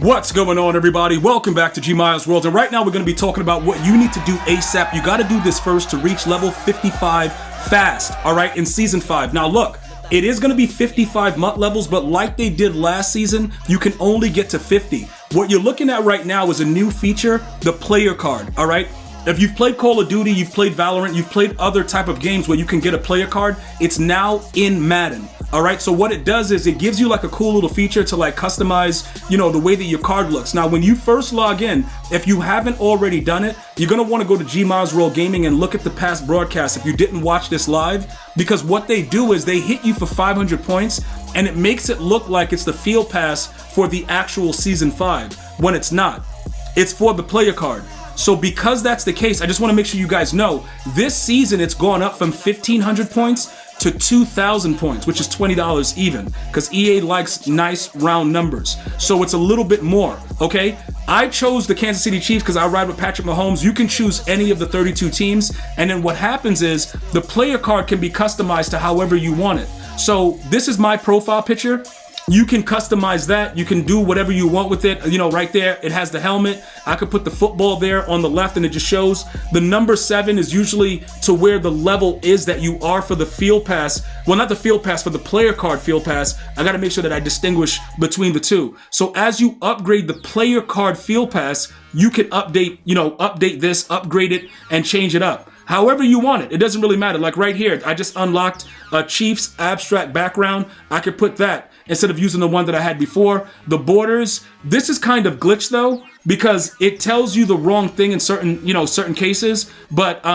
What's going on, everybody? Welcome back to GmiasWorld, and right now we're going to be talking about what you need to do ASAP. You got to do this first to reach level 55 fast, all right, in Season 5. Now look, it is going to be 55 MUT levels, but like they did last season, you can only get to 50. What you're looking at right now is a new feature, the player card, all right? If you've played Call of Duty, you've played Valorant, you've played other type of games where you can get a player card, it's now in Madden. All right, so what it does is it gives you like a cool little feature to like customize, you know, the way that your card looks. Now, when you first log in, if you haven't already done it, you're gonna wanna go to GmiasWorld Gaming and look at the past broadcasts if you didn't watch this live, because what they do is they hit you for 500 points and it makes it look like it's the field pass for the actual Season 5, when it's not. It's for the player card. So because that's the case, I just wanna make sure you guys know, this season it's gone up from 1,500 points to 2,000 points, which is $20 even, because EA likes nice round numbers. So it's a little bit more, okay? I chose the Kansas City Chiefs because I ride with Patrick Mahomes. You can choose any of the 32 teams, and then what happens is the player card can be customized to however you want it. So this is my profile picture. You can customize that. You can do whatever you want with it. You know, right there, it has the helmet. I could put the football there on the left and it just shows. The number 7 is usually to where the level is that you are for the field pass. Well, not the field pass, for the player card field pass. I got to make sure that I distinguish between the two. So as you upgrade the player card field pass, you can update this, upgrade it, and change it up however you want it. It doesn't really matter. Like right here, I just unlocked a Chiefs abstract background. I could put that instead of using the one that I had before. The borders, this is kind of glitched though, because it tells you the wrong thing in certain cases, but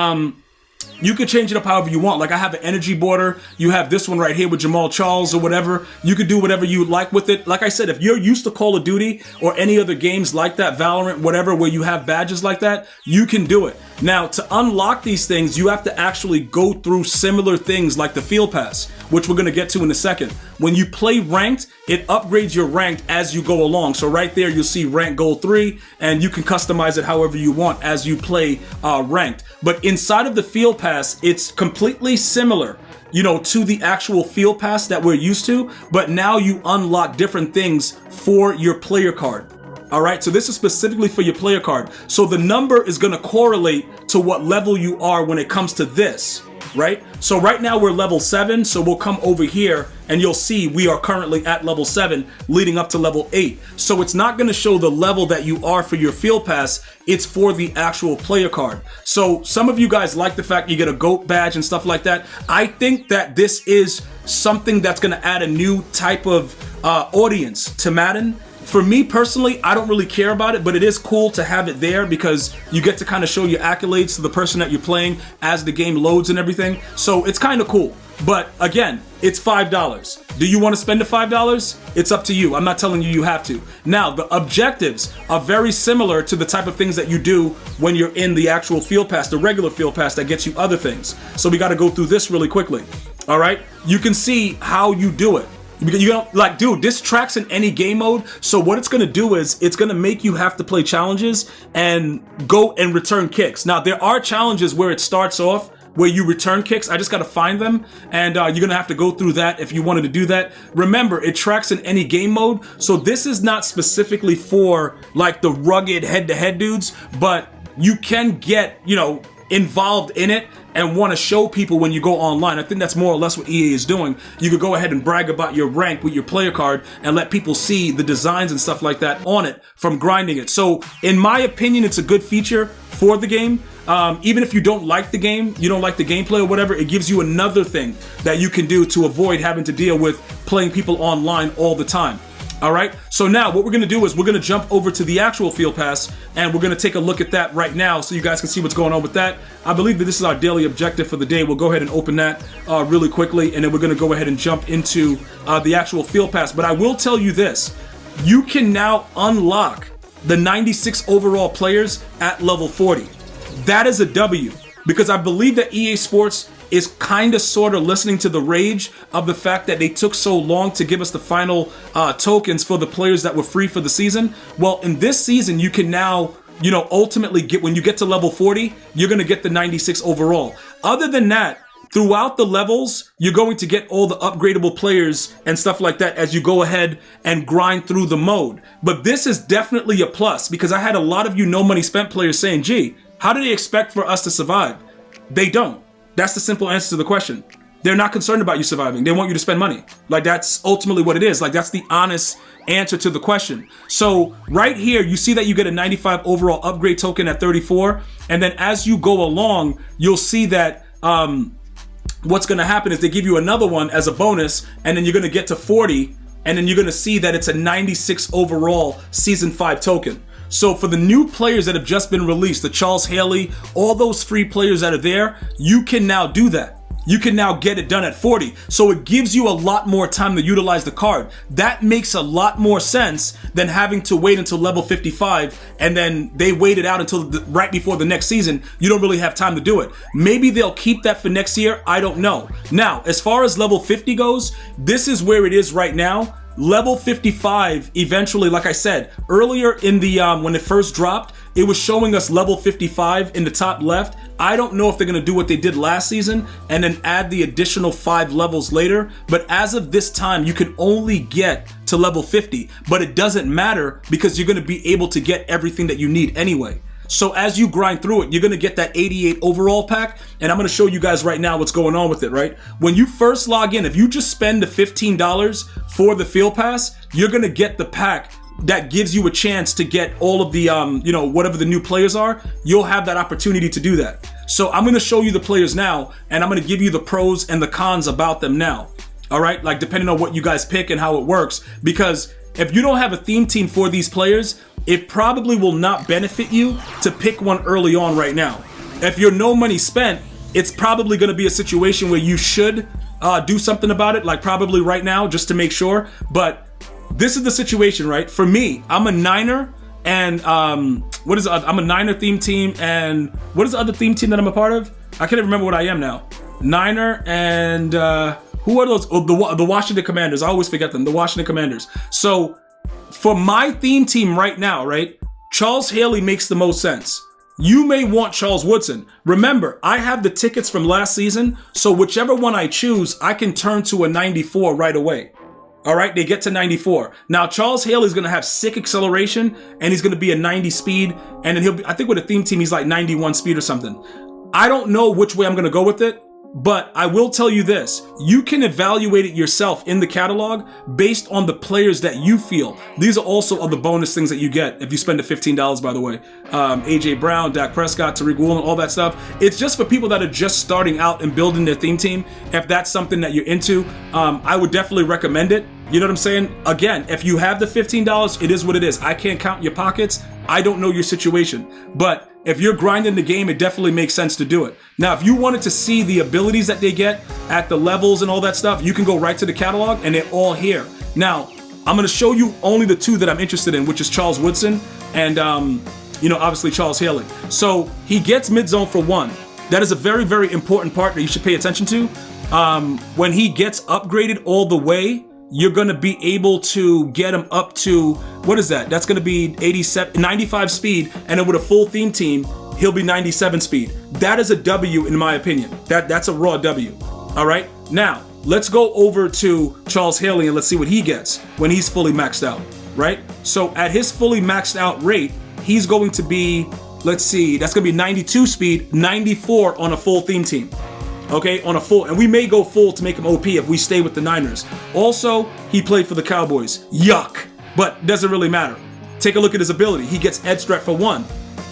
you could change it up however you want. Like I have an energy border. You have this one right here with Jamal Charles or whatever. You could do whatever you like with it. Like I said, if you're used to Call of Duty or any other games like that, Valorant, whatever, where you have badges like that, you can do it. Now, to unlock these things, you have to actually go through similar things like the Field Pass, which we're going to get to in a second. When you play ranked, it upgrades your ranked as you go along. So right there, you'll see Rank Gold 3, and you can customize it however you want as you play ranked. But inside of the Field Pass, it's completely similar, you know, to the actual Field Pass that we're used to, but now you unlock different things for your player card. All right, so this is specifically for your player card. So the number is going to correlate to what level you are when it comes to this, right? So right now we're level 7, so we'll come over here and you'll see we are currently at level 7 leading up to level 8. So it's not going to show the level that you are for your field pass, it's for the actual player card. So some of you guys like the fact you get a GOAT badge and stuff like that. I think that this is something that's going to add a new type of audience to Madden. For me personally, I don't really care about it, but it is cool to have it there because you get to kind of show your accolades to the person that you're playing as the game loads and everything. So it's kind of cool. But again, it's $5. Do you want to spend the $5? It's up to you. I'm not telling you you have to. Now, the objectives are very similar to the type of things that you do when you're in the actual field pass, the regular field pass that gets you other things. So we got to go through this really quickly. All right? You can see how you do it. You don't like, dude, this tracks in any game mode. So what it's going to do is it's going to make you have to play challenges and go and return kicks. Now, there are challenges where it starts off where you return kicks. I just got to find them, and you're going to have to go through that if you wanted to do that. Remember, it tracks in any game mode. So this is not specifically for like the rugged head-to-head dudes, but you can get, you know, involved in it and want to show people when you go online. I think that's more or less what EA is doing. You could go ahead and brag about your rank with your player card and let people see the designs and stuff like that on it from grinding it. So in my opinion, it's a good feature for the game. Even if you don't like the game, you don't like the gameplay or whatever, it gives you another thing that you can do to avoid having to deal with playing people online all the time. All right, so now what we're going to do is we're going to jump over to the actual field pass and we're going to take a look at that right now so you guys can see what's going on with that. I believe that this is our daily objective for the day. We'll go ahead and open that really quickly, and then we're going to go ahead and jump into the actual field pass. But I will tell you this, you can now unlock the 96 overall players at level 40. That is a W, because I believe that EA Sports is kind of sort of listening to the rage of the fact that they took so long to give us the final tokens for the players that were free for the season. Well, in this season, you can now, you know, ultimately get, when you get to level 40, you're going to get the 96 overall. Other than that, throughout the levels, you're going to get all the upgradable players and stuff like that as you go ahead and grind through the mode. But this is definitely a plus, because I had a lot of you no money spent players saying, gee, how do they expect for us to survive? They don't. That's the simple answer to the question. They're not concerned about you surviving. They want you to spend money. Like, that's ultimately what it is. Like, that's the honest answer to the question. So right here, you see that you get a 95 overall upgrade token at 34. And then as you go along, you'll see that what's going to happen is they give you another one as a bonus, and then you're going to get to 40, and then you're going to see that it's a 96 overall Season 5 token. So for the new players that have just been released, the Charles Haley, all those free players that are there, you can now do that. You can now get it done at 40. So it gives you a lot more time to utilize the card. That makes a lot more sense than having to wait until level 55 and then they wait it out until right before the next season. You don't really have time to do it. Maybe they'll keep that for next year. I don't know. Now, as far as level 50 goes, this is where it is right now. Level 55, eventually, like I said, earlier in the, when it first dropped, it was showing us level 55 in the top left. I don't know if they're going to do what they did last season and then add the additional 5 levels later. But as of this time, you can only get to level 50. But it doesn't matter because you're going to be able to get everything that you need anyway. So as you grind through it, you're going to get that 88 overall pack. And I'm going to show you guys right now what's going on with it, right? When you first log in, if you just spend the $15 for the field pass, you're going to get the pack that gives you a chance to get all of the, you know, whatever the new players are. You'll have that opportunity to do that. So I'm going to show you the players now, and I'm going to give you the pros and the cons about them now. All right? Like, depending on what you guys pick and how it works. Because if you don't have a theme team for these players, it probably will not benefit you to pick one early on right now. If you're no money spent, it's probably going to be a situation where you should do something about it, like probably right now, just to make sure. But this is the situation, right? For me, I'm a Niner, and I'm a Niner theme team, and what is the other theme team that I'm a part of? I can't even remember what I am now. Niner and who are those? Oh, the Washington Commanders. I always forget them. The Washington Commanders. So for my theme team right now, right, Charles Haley makes the most sense. You may want Charles Woodson. Remember, I have the tickets from last season, so whichever one I choose, I can turn to a 94 right away. All right, they get to 94. Now, Charles Haley is going to have sick acceleration, and he's going to be a 90 speed, and then he'll be, I think with a theme team, he's like 91 speed or something. I don't know which way I'm going to go with it, but I will tell you this. You can evaluate it yourself in the catalog based on the players that you feel. These are also other bonus things that you get if you spend the $15, by the way. A.J. Brown, Dak Prescott, Tariq Woolen, all that stuff. It's just for people that are just starting out and building their theme team. If that's something that you're into, I would definitely recommend it. You know what I'm saying? Again, if you have the $15, it is what it is. I can't count your pockets. I don't know your situation. But if you're grinding the game, it definitely makes sense to do it. Now, if you wanted to see the abilities that they get at the levels and all that stuff, you can go right to the catalog, and they're all here. Now, I'm going to show you only the 2 that I'm interested in, which is Charles Woodson and, you know, obviously Charles Haley. So he gets mid-zone for 1. That is a very, very important part that you should pay attention to. When he gets upgraded all the way, you're going to be able to get him up to, what is that? That's going to be 95 speed, and then with a full theme team, he'll be 97 speed. That is a W in my opinion. That's a raw W. All right? Now, let's go over to Charles Haley and let's see what he gets when he's fully maxed out, right? So at his fully maxed out rate, he's going to be, let's see, that's going to be 92 speed, 94 on a full theme team. Okay, on a full, and we may go full to make him OP if we stay with the Niners. Also, he played for the Cowboys. Yuck, but doesn't really matter. Take a look at his ability. He gets edge threat for 1.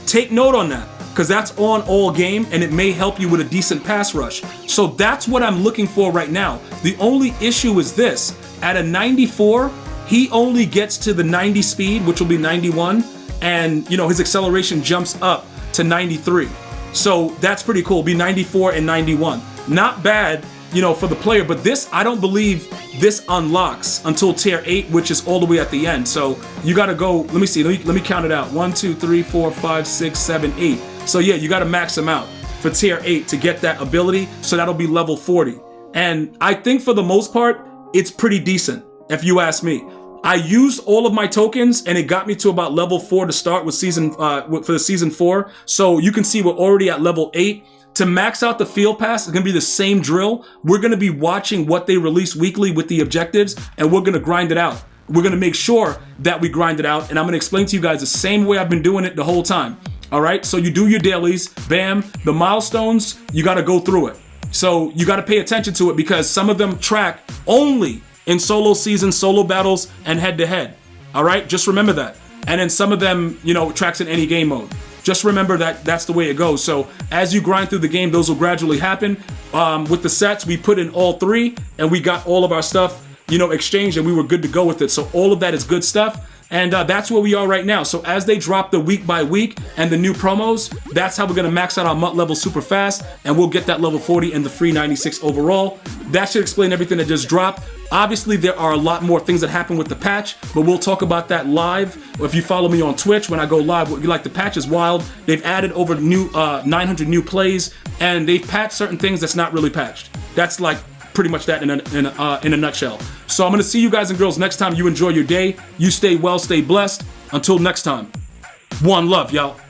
Take note on that, because that's on all game, and it may help you with a decent pass rush. So that's what I'm looking for right now. The only issue is this. At a 94, he only gets to the 90 speed, which will be 91, and, you know, his acceleration jumps up to 93. So that's pretty cool. Be 94 and 91. Not bad, you know, for the player. But this, I don't believe this unlocks until tier 8, which is all the way at the end. So you got to go. Let me see. Let me count it out. 1, 2, 3, 4, 5, 6, 7, 8. So yeah, you got to max them out for tier 8 to get that ability. So that'll be level 40. And I think for the most part, it's pretty decent, if you ask me. I used all of my tokens, and it got me to about level 4 to start with for the season 4. So you can see we're already at level 8. To max out the field pass, it's going to be the same drill. We're going to be watching what they release weekly with the objectives, and we're going to grind it out. We're going to make sure that we grind it out, and I'm going to explain to you guys the same way I've been doing it the whole time. All right, so you do your dailies, bam, the milestones, you got to go through it. So you got to pay attention to it because some of them track only in solo seasons, solo battles, and head-to-head. All right, just remember that. And then some of them, tracks in any game mode. Just remember that that's the way it goes. So as you grind through the game, those will gradually happen. With the sets, we put in all 3 and we got all of our stuff, exchanged, and we were good to go with it. So all of that is good stuff. And that's where we are right now. So as they drop the week by week and the new promos, that's how we're going to max out our MUT level super fast. And we'll get that level 40 and the free 96 overall. That should explain everything that just dropped. Obviously, there are a lot more things that happen with the patch, but we'll talk about that live. If you follow me on Twitch, when I go live, the patch is wild. They've added over 900 new plays, and they've patched certain things that's not really patched. That's like pretty much that in a nutshell. So I'm going to see you guys and girls next time. You enjoy your day. You stay well, stay blessed. Until next time. One love, y'all.